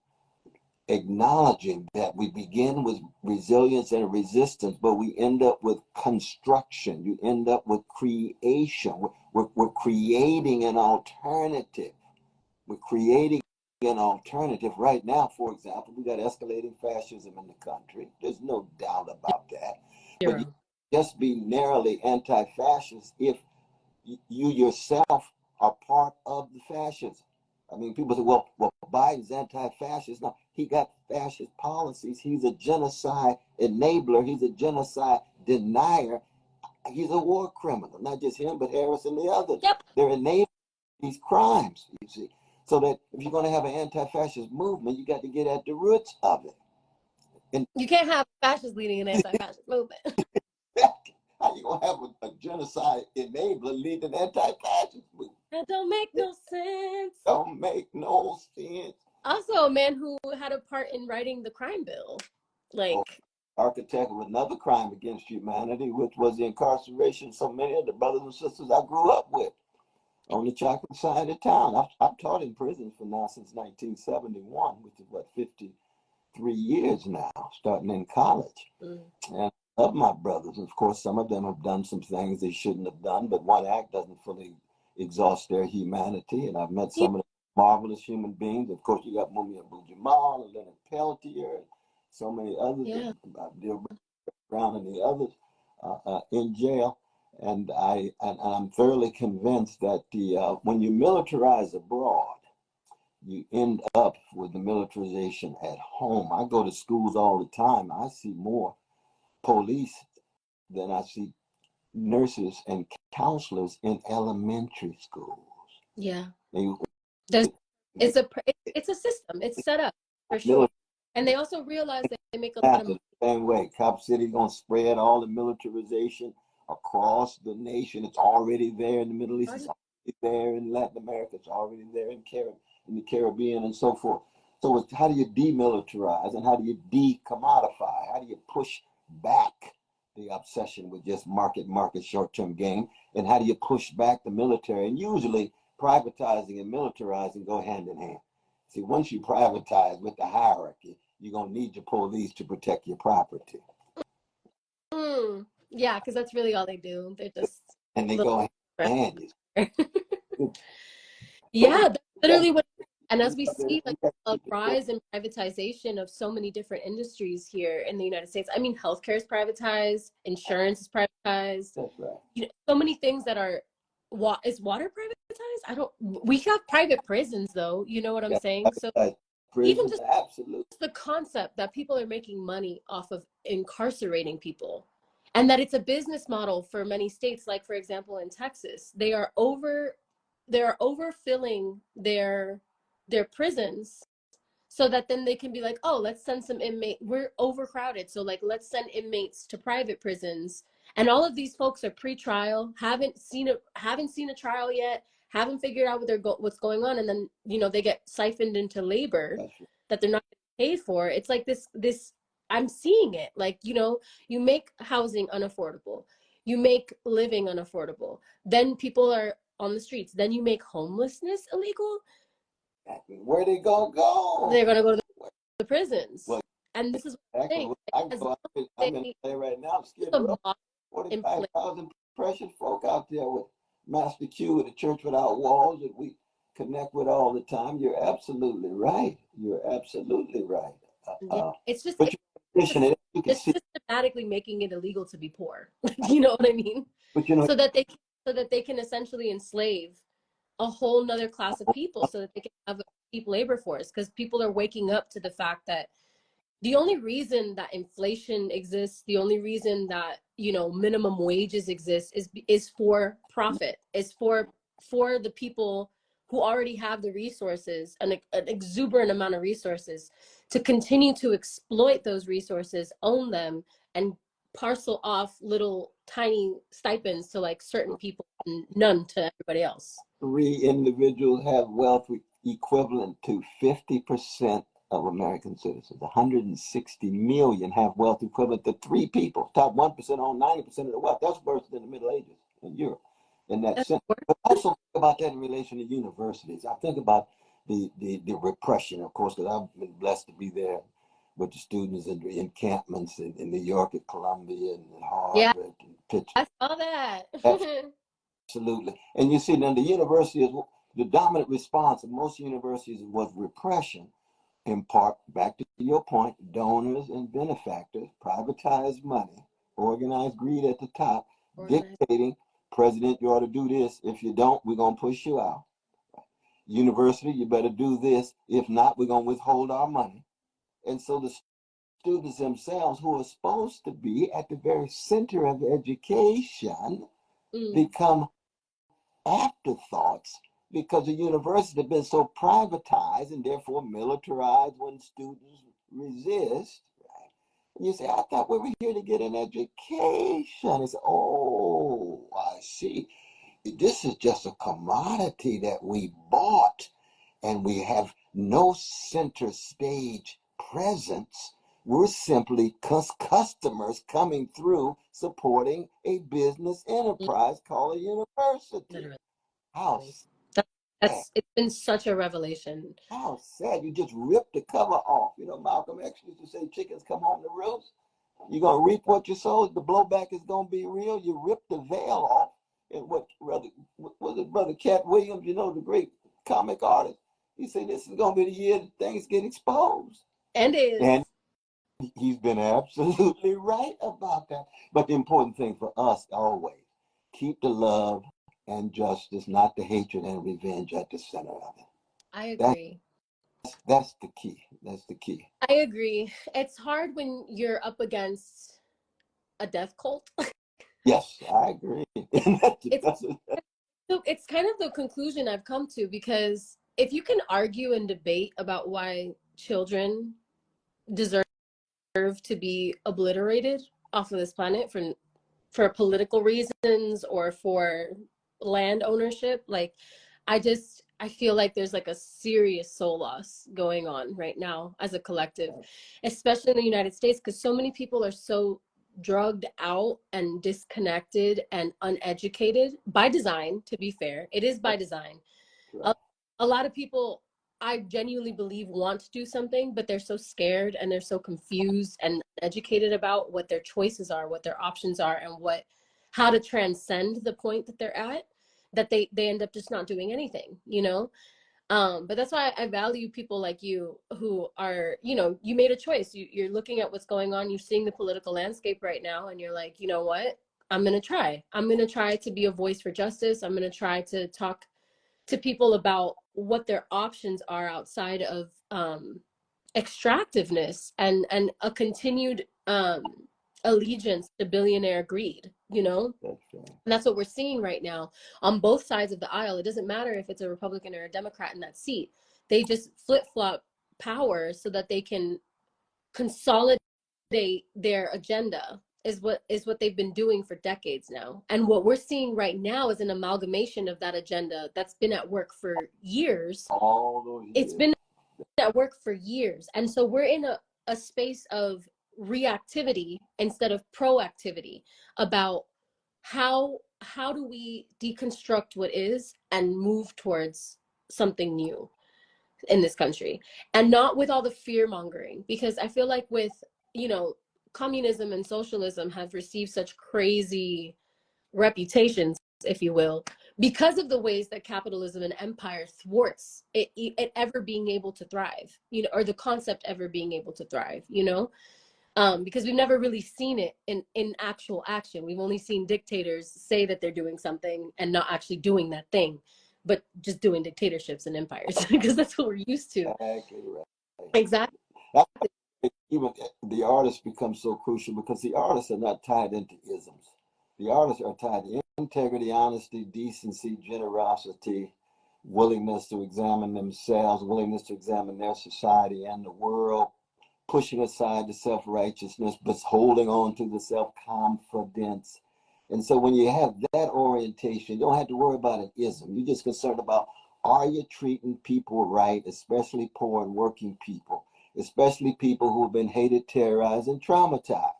acknowledging that we begin with resilience and resistance, but we end up with construction. You end up with creation. We're creating an alternative. We're creating an alternative right now. For example, we got escalating fascism in the country. There's no doubt about that. But you just be narrowly anti-fascist if you yourself are part of the fascism. I mean, people say, well, Biden's anti-fascist. No, he got fascist policies. He's a genocide enabler. He's a genocide denier. He's a war criminal. Not just him, but Harris and the others. Yep. They're enabling these crimes, you see. So that if you're going to have an anti-fascist movement, you got to get at the roots of it. And you can't have fascists leading an anti-fascist movement. How you gonna have a genocide enabler lead an anti-fascist movement? That don't make no sense. Don't make no sense. Also, a man who had a part in writing the crime bill, like architect of another crime against humanity, which was the incarceration of so many of the brothers and sisters I grew up with on the chocolate side of town. I've taught in prisons for now since 1971, which is what, 53 years now, starting in college. And of my brothers. Of course, some of them have done some things they shouldn't have done, but one act doesn't fully exhaust their humanity. And I've met some of the marvelous human beings. Of course, you got Mumia Abu-Jamal and Leonard Peltier and so many others, Bill Brown and the others in jail. And I'm thoroughly convinced that when you militarize abroad, you end up with the militarization at home. I go to schools all the time. I see more police than I see nurses and counselors in elementary schools. Yeah. It's a system. It's set up for sure. And they also realize that they make a lot of money. Same way. Cop City's gonna spread all the militarization across the nation. It's already there in the Middle East. It's already there in Latin America. It's already there in the Caribbean and so forth. So it's how do you demilitarize and how do you decommodify? How do you push back the obsession with just market, short-term gain? And how do you push back the military? And usually privatizing and militarizing go hand in hand. See, once you privatize with the hierarchy, you're going to need your police to protect your property. Yeah, because that's really all they do. They're just... And they go hand in hand. Yeah, that's literally what... And as we see like a rise in privatization of so many different industries here in the United States, I mean, healthcare is privatized, insurance is privatized. That's right. You know, so many things that are... Is water privatized? privatized? I don't, we have private prisons though, you know what I'm Yeah, saying? So even prisons, just absolutely. the concept that people are making money off of incarcerating people, and that it's a business model for many states, like for example in Texas, they're overfilling their prisons so that then they can be like, oh, let's send some inmate, we're overcrowded, so like let's send inmates to private prisons. And all of these folks are pre-trial, haven't seen a trial yet, haven't figured out what's going on, and then they get siphoned into labor That's right. that they're not paid for. It's like this I'm seeing it, like, you make housing unaffordable, you make living unaffordable, then people are on the streets, then you make homelessness illegal, Where they gonna go? they're going to go to the prisons. Well, And this is what I'm exactly. saying. I can As go. long I'm as in they LA right now. I'm put Skid the Row. law in place. 45,000 precious folk out there with Master Q with the Church Without Walls that we connect with all the time. You're absolutely right. You're absolutely right. Yeah, it's just But you can it's see. systematically making it illegal to be poor. You know what I mean? But you know, So that they can essentially enslave a whole nother class of people, so that they can have a cheap labor force, because people are waking up to the fact that the only reason that inflation exists, the only reason that minimum wages exist is for profit, is for the people who already have the resources, an exuberant amount of resources, to continue to exploit those resources, own them, and parcel off little tiny stipends to like certain people and none to everybody else. 3 individuals have wealth equivalent to 50% of American citizens. 160 million have wealth equivalent to 3 people. Top 1% own 90% of the wealth. That's worse than the Middle Ages in Europe in that sense. But also think about that in relation to universities. I think about the repression, of course, because I've been blessed to be there with the students in the encampments in New York at Columbia and Yeah, Harvard and Pittsburgh. I saw that. Absolutely. And you see, then the universities, the dominant response of most universities was repression, in part, back to your point, donors and benefactors, privatized money, organized greed at the top, dictating, President, you ought to do this. If you don't, we're going to push you out. University, you better do this. If not, we're going to withhold our money. And so the students themselves, who are supposed to be at the very center of education, become afterthoughts because the university has been so privatized and therefore militarized when students resist. Right? And you say, I thought we were here to get an education. It's, oh, I see. This is just a commodity that we bought, and we have no center stage presence. We're simply customers coming through supporting a business enterprise called a university. Literally. How sad. It's been such a revelation. How sad. You just ripped the cover off. You know, Malcolm X used to say chickens come home to roost. You're going to reap what you sow. The blowback is going to be real. You rip the veil off. And what was it, Brother Cat Williams, you know, the great comic artist? He said this is going to be the year that things get exposed. And And he's been absolutely right about that. But the important thing for us always, keep the love and justice, not the hatred and revenge at the center of it. I agree. That's the key. That's the key. I agree. It's hard when you're up against a death cult. Yes, I agree. It's kind of the conclusion I've come to, because if you can argue and debate about why children deserve to be obliterated off of this planet for political reasons or for land ownership, like I feel like there's like a serious soul loss going on right now as a collective, especially in the United States, because so many people are so drugged out and disconnected and uneducated by design. To be fair, it is by design. A lot of people, I genuinely believe, want to do something, but they're so scared and they're so confused and educated about what their choices are, what their options are, and how to transcend the point that they're at, that they end up just not doing anything, but that's why I value people like you who are, you made a choice. You're looking at what's going on. You're seeing the political landscape right now, and you're like, you know what? I'm going to try to be a voice for justice. I'm going to try to talk to people about what their options are outside of extractiveness and a continued allegiance to billionaire greed, you know? That's right. And that's what we're seeing right now on both sides of the aisle. It doesn't matter if it's a Republican or a Democrat in that seat. They just flip-flop power so that they can consolidate their agenda is what they've been doing for decades now. And what we're seeing right now is an amalgamation of that agenda that's been at work for years. All those years. It's been at work for years. And so we're in a space of reactivity instead of proactivity about how do we deconstruct what is and move towards something new in this country, and not with all the fear mongering, because I feel like with, you know, communism and socialism have received such crazy reputations, if you will, because of the ways that capitalism and empire thwarts it ever being able to thrive, you know, or the concept ever being able to thrive, you know, because we've never really seen it in actual action. We've only seen dictators say that they're doing something and not actually doing that thing, but just doing dictatorships and empires because that's what we're used to. Exactly right. Exactly. Even the artists become so crucial because the artists are not tied into isms. The artists are tied to integrity, honesty, decency, generosity, willingness to examine themselves, willingness to examine their society and the world, pushing aside the self-righteousness, but holding on to the self-confidence. And so when you have that orientation, you don't have to worry about an ism. You're just concerned about, are you treating people right, especially poor and working people, especially people who have been hated, terrorized, and traumatized.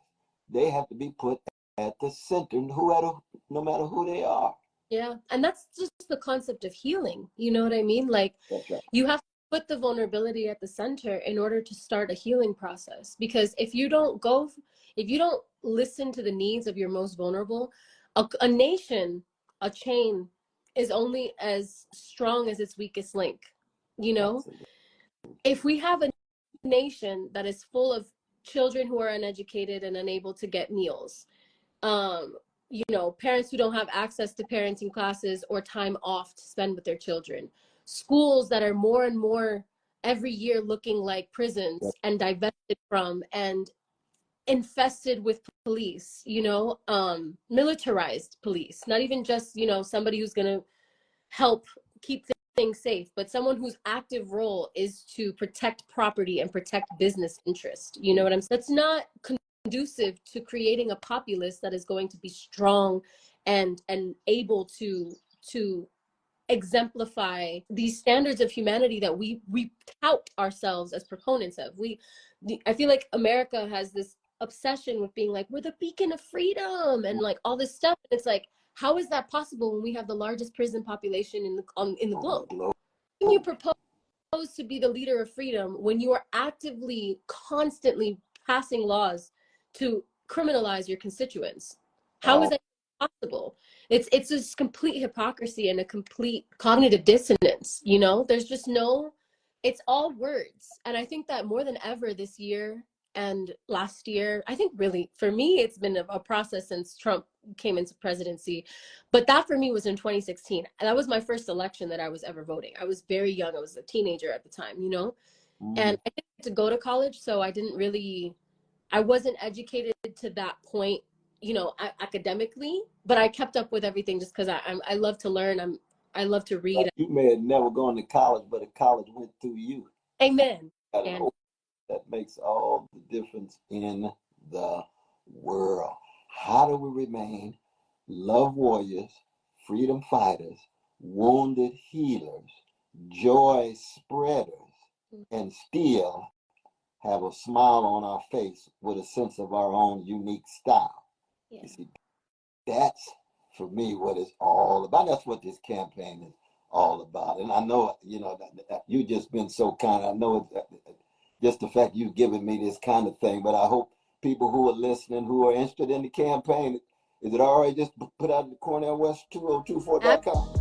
They have to be put at the center, no matter who they are. Yeah, and that's just the concept of healing. You know what I mean? Like, That's right. you have to put the vulnerability at the center in order to start a healing process. Because if you don't listen to the needs of your most vulnerable, a nation, a chain is only as strong as its weakest link. You know, Absolutely. If we have a nation that is full of children who are uneducated and unable to get meals, you know, parents who don't have access to parenting classes or time off to spend with their children, schools that are more and more every year looking like prisons and divested from and infested with police, you know, militarized police, not even just, you know, somebody who's going to help keep things safe, but someone whose active role is to protect property and protect business interest. You know what I'm saying? That's not conducive to creating a populace that is going to be strong and able to exemplify these standards of humanity that we tout ourselves as proponents of. I feel like America has this obsession with being like, we're the beacon of freedom and like all this stuff. It's like, how is that possible when we have the largest prison population in the globe? When you propose to be the leader of freedom, when you are actively, constantly passing laws to criminalize your constituents, how is that possible? It's this complete hypocrisy and a complete cognitive dissonance. You know, there's just no, it's all words. And I think that more than ever this year and last year, I think really for me, it's been a process since Trump came into presidency. But that for me was in 2016. That was my first election that I was ever voting. I was very young. I was a teenager at the time, you know, and I didn't get to go to college. So I wasn't educated to that point, you know, academically, but I kept up with everything just because I love to learn. I love to read. You may have never gone to college, but a college went through you. Amen. And that makes all the difference in the world. How do we remain love warriors, freedom fighters, wounded healers, joy spreaders, and still have a smile on our face with a sense of our own unique style? Yeah. You see, that's for me what it's all about. That's what this campaign is all about. And I know, you know, that you've just been so kind. I know it's just the fact you've given me this kind of thing, but I hope people who are listening, who are interested in the campaign, is it all right just put out the CornelWest2024.com?